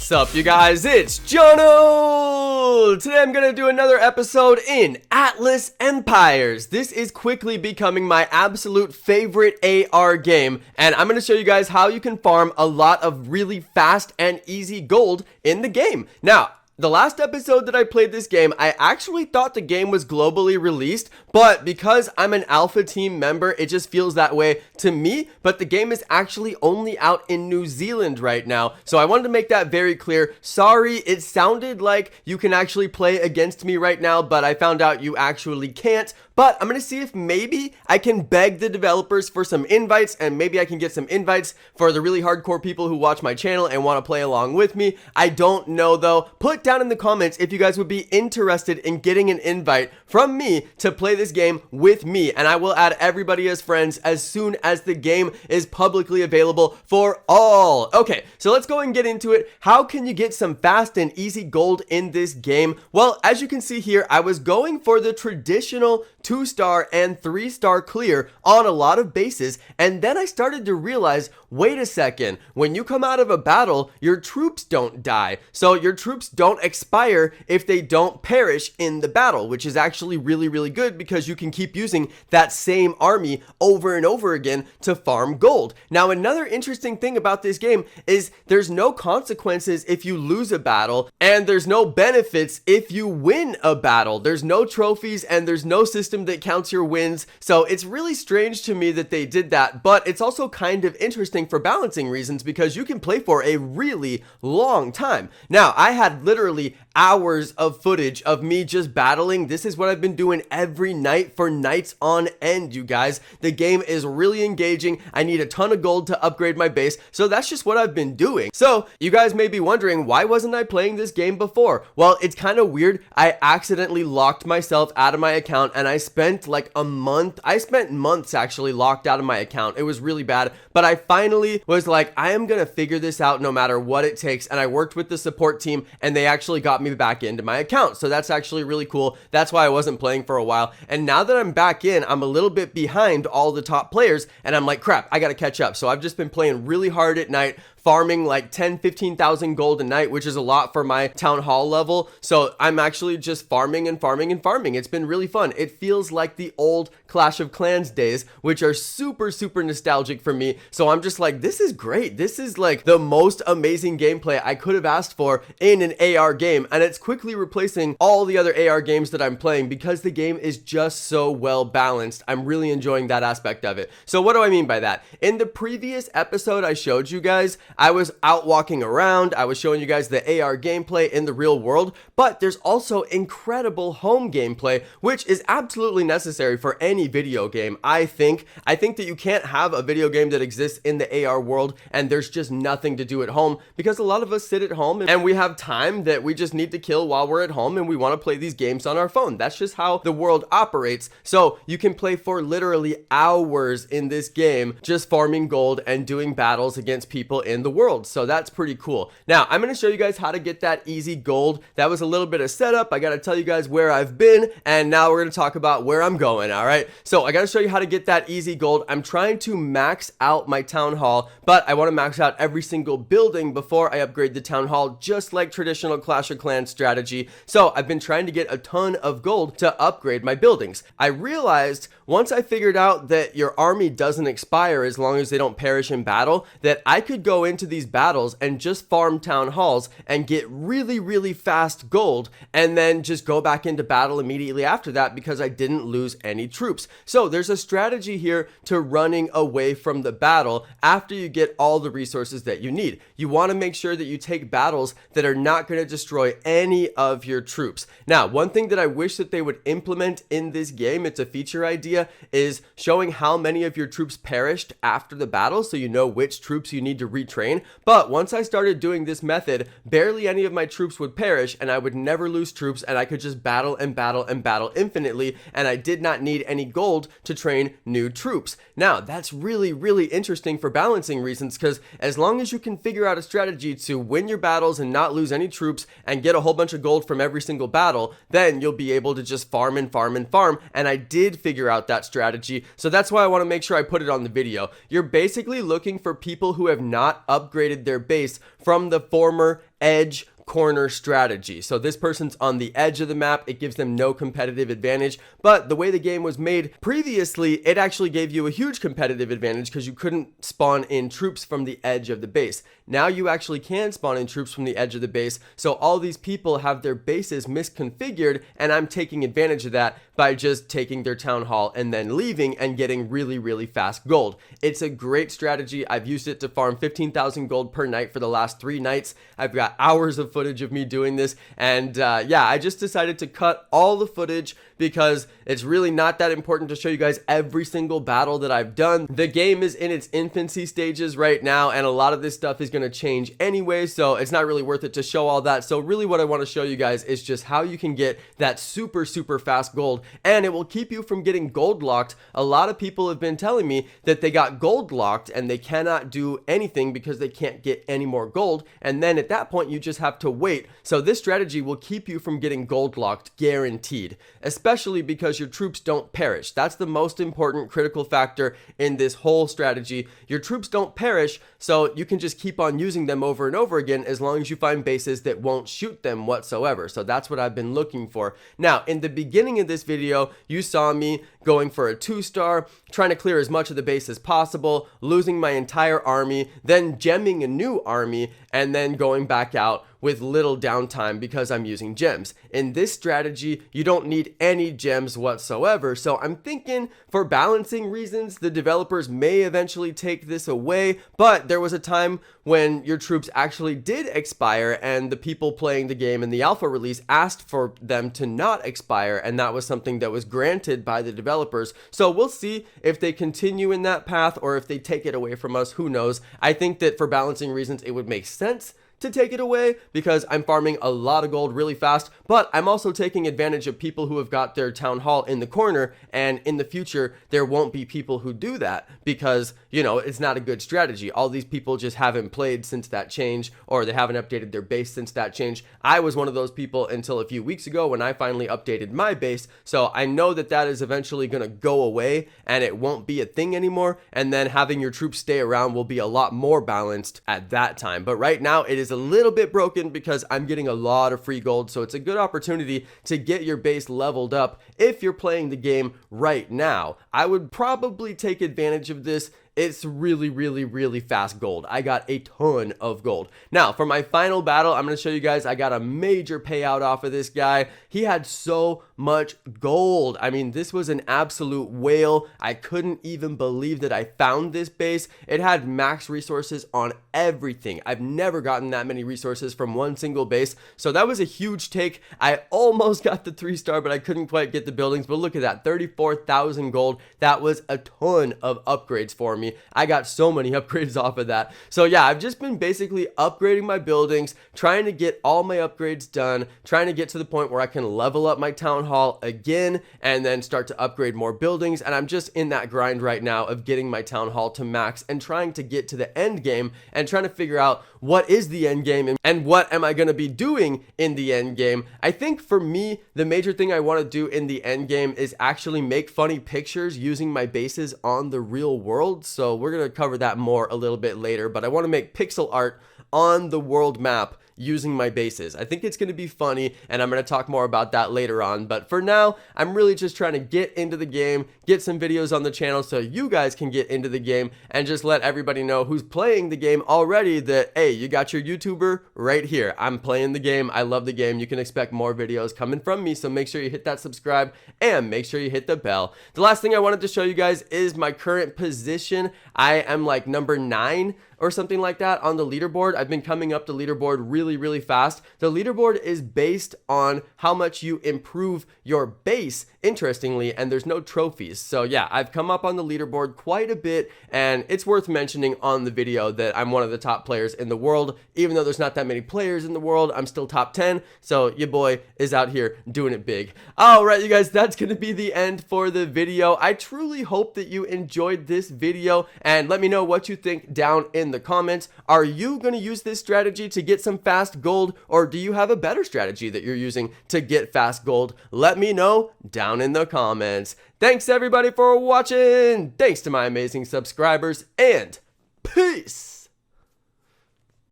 What's up, you guys? It's Jonno! Today I'm gonna do another episode in Atlas Empires. This is quickly becoming my absolute favorite AR game, and I'm gonna show you guys how you can farm a lot of really fast and easy gold in the game. Now, the last episode that I played this game, I actually thought the game was globally released, but because I'm an alpha team member, it just feels that way to me. But the game is actually only out in New Zealand right now, so I wanted to make that very clear. Sorry, it sounded like you can actually play against me right now, but I found out you actually can't. But I'm gonna see if maybe I can beg the developers for some invites, and maybe I can get some invites for the really hardcore people who watch my channel and want to play along with me. I don't know though. Put down in the comments if you guys would be interested in getting an invite from me to play this game with me, and I will add everybody as friends as soon as the game is publicly available for all. Okay, so let's go and get into it. How can you get some fast and easy gold in this game? Well, as you can see here, I was going for the traditional 2-star and 3-star clear on a lot of bases, and then I started to realize, wait a second, when you come out of a battle, your troops don't die. So your troops don't expire if they don't perish in the battle, which is actually really good because you can keep using that same army over and over again to farm gold. Now, another interesting thing about this game is there's no consequences if you lose a battle, and there's no benefits if you win a battle. There's no trophies and there's no system that counts your wins, so it's really strange to me that they did that, but it's also kind of interesting for balancing reasons because you can play for a really long time. Now, I had literally hours of footage of me just battling. This is what I've been doing every night for nights on end, you guys. The game is really engaging. I need a ton of gold to upgrade my base, so that's just what I've been doing. So you guys may be wondering, why wasn't I playing this game before? Well, it's kind of weird. I accidentally locked myself out of my account, and I spent like a month. I spent months actually locked out of my account. It was really bad, but I finally was like, I am gonna figure this out no matter what it takes, and I worked with the support team, and they actually got me back into my account. So that's actually really cool. That's why I wasn't playing for a while, and now that I'm back in, I'm a little bit behind all the top players, and I'm like, crap, I gotta catch up. So I've just been playing really hard at night, farming like 10-15,000 gold a night, which is a lot for my town hall level. So I'm actually just farming and farming and farming. It's been really fun. It feels like the old Clash of Clans days, which are super nostalgic for me. So I'm just like, this is great. This is like the most amazing gameplay I could have asked for in an AR game, and it's quickly replacing all the other AR games that I'm playing because the game is just so well balanced. I'm really enjoying that aspect of it. So what do I mean by that? In the previous episode I showed you guys, I was out walking around, I was showing you guys the AR gameplay in the real world, but there's also incredible home gameplay, which is absolutely necessary for any video game. I think that you can't have a video game that exists in the AR world and there's just nothing to do at home, because a lot of us sit at home and we have time that we just need to kill while we're at home, and we want to play these games on our phone. That's just how the world operates. So you can play for literally hours in this game just farming gold and doing battles against people in the world. So that's pretty cool. Now I'm going to show you guys how to get that easy gold. That was a little bit of setup. I got to tell you guys where I've been, and now we're going to talk about where I'm going. All right, so I got to show you how to get that easy gold. I'm trying to max out my town hall, but I want to max out every single building before I upgrade the town hall, just like traditional Clash of Clans strategy. So I've been trying to get a ton of gold to upgrade my buildings. I realized once I figured out that your army doesn't expire as long as they don't perish in battle, that I could go into these battles and just farm town halls and get really fast gold, and then just go back into battle immediately after that because I didn't lose any troops. So there's a strategy here to running away from the battle after you get all the resources that you need. You want to make sure that you take battles that are not going to destroy any of your troops. Now, one thing that I wish that they would implement in this game, it's a feature idea, is showing how many of your troops perished after the battle, so you know which troops you need to retrain. But once I started doing this method, barely any of my troops would perish, and I would never lose troops, and I could just battle and battle and battle infinitely, and I did not need any gold to train new troops. Now, that's really interesting for balancing reasons, because as long as you can figure out a strategy to win your battles and not lose any troops and get a whole bunch of gold from every single battle, then you'll be able to just farm and farm and farm, and I did figure out that strategy, so that's why I want to make sure I put it on the video. You're basically looking for people who have not not upgraded their base from the former edge corner strategy. So this person's on the edge of the map. It gives them no competitive advantage, but the way the game was made previously, it actually gave you a huge competitive advantage because you couldn't spawn in troops from the edge of the base. Now you actually can spawn in troops from the edge of the base, so all these people have their bases misconfigured, and I'm taking advantage of that by just taking their town hall and then leaving and getting really, really fast gold. It's a great strategy. I've used it to farm 15,000 gold per night for the last 3 nights. I've got hours of footage of me doing this, and yeah, I just decided to cut all the footage because it's really not that important to show you guys every single battle that I've done. The game is in its infancy stages right now, and a lot of this stuff is going to change anyway, so it's not really worth it to show all that. So really what I want to show you guys is just how you can get that super fast gold, and it will keep you from getting gold locked. A lot of people have been telling me that they got gold locked and they cannot do anything because they can't get any more gold, and then at that point you just have to wait. So this strategy will keep you from getting gold locked, guaranteed, especially because your troops don't perish. That's the most important critical factor in this whole strategy. Your troops don't perish, so you can just keep on using them over and over again as long as you find bases that won't shoot them whatsoever. So that's what I've been looking for. Now, in the beginning of this video, you saw me going for a 2-star, trying to clear as much of the base as possible, losing my entire army, then gemming a new army, and then going back out with little downtime because I'm using gems. In this strategy, you don't need any gems whatsoever, so I'm thinking for balancing reasons, the developers may eventually take this away, but there was a time when your troops actually did expire and the people playing the game in the alpha release asked for them to not expire, and that was something that was granted by the developers. So we'll see if they continue in that path or if they take it away from us. Who knows? I think that for balancing reasons, it would make sense to take it away because I'm farming a lot of gold really fast, but I'm also taking advantage of people who have got their town hall in the corner, and in the future there won't be people who do that because, you know, it's not a good strategy. All these people just haven't played since that change, or they haven't updated their base since that change. I was one of those people until a few weeks ago when I finally updated my base, so I know that that is eventually going to go away and it won't be a thing anymore, and then having your troops stay around will be a lot more balanced at that time. But right now it is a little bit broken because I'm getting a lot of free gold, so it's a good opportunity to get your base leveled up if you're playing the game right now. I would probably take advantage of this. It's really fast gold. I got a ton of gold. Now, for my final battle, I'm going to show you guys I got a major payout off of this guy. He had so much gold. I mean, this was an absolute whale. I couldn't even believe that I found this base. It had max resources on everything. I've never gotten that many resources from one single base, so that was a huge take. I almost got the 3-star, but I couldn't quite get the buildings. But look at that, 34,000 gold. That was a ton of upgrades for me. I got so many upgrades off of that. So yeah, I've just been basically upgrading my buildings, trying to get all my upgrades done, trying to get to the point where I can level up my town hall again and then start to upgrade more buildings. And I'm just in that grind right now of getting my town hall to max and trying to get to the end game and trying to figure out what is the end game and what am I going to be doing in the end game. I think for me, the major thing I want to do in the end game is actually make funny pictures using my bases on the real world. So we're going to cover that more a little bit later, but I want to make pixel art on the world map using my bases. I think it's going to be funny, and I'm going to talk more about that later on. But for now, I'm really just trying to get into the game, get some videos on the channel so you guys can get into the game, and just let everybody know who's playing the game already that, hey, you got your YouTuber right here. I'm playing the game. I love the game. You can expect more videos coming from me, so make sure you hit that subscribe and make sure you hit the bell. The last thing I wanted to show you guys is my current position. I am like number 9 or something like that on the leaderboard. I've been coming up the leaderboard really fast. The leaderboard is based on how much you improve your base, interestingly, and there's no trophies. So yeah, I've come up on the leaderboard quite a bit, and it's worth mentioning on the video that I'm one of the top players in the world. Even though there's not that many players in the world, I'm still top 10, so your boy is out here doing it big. Alright, you guys, that's gonna be the end for the video. I truly hope that you enjoyed this video, and let me know what you think down in the comments. Are you going to use this strategy to get some fast gold, or do you have a better strategy that you're using to get fast gold? Let me know down in the comments. Thanks everybody for watching. Thanks to my amazing subscribers, and peace.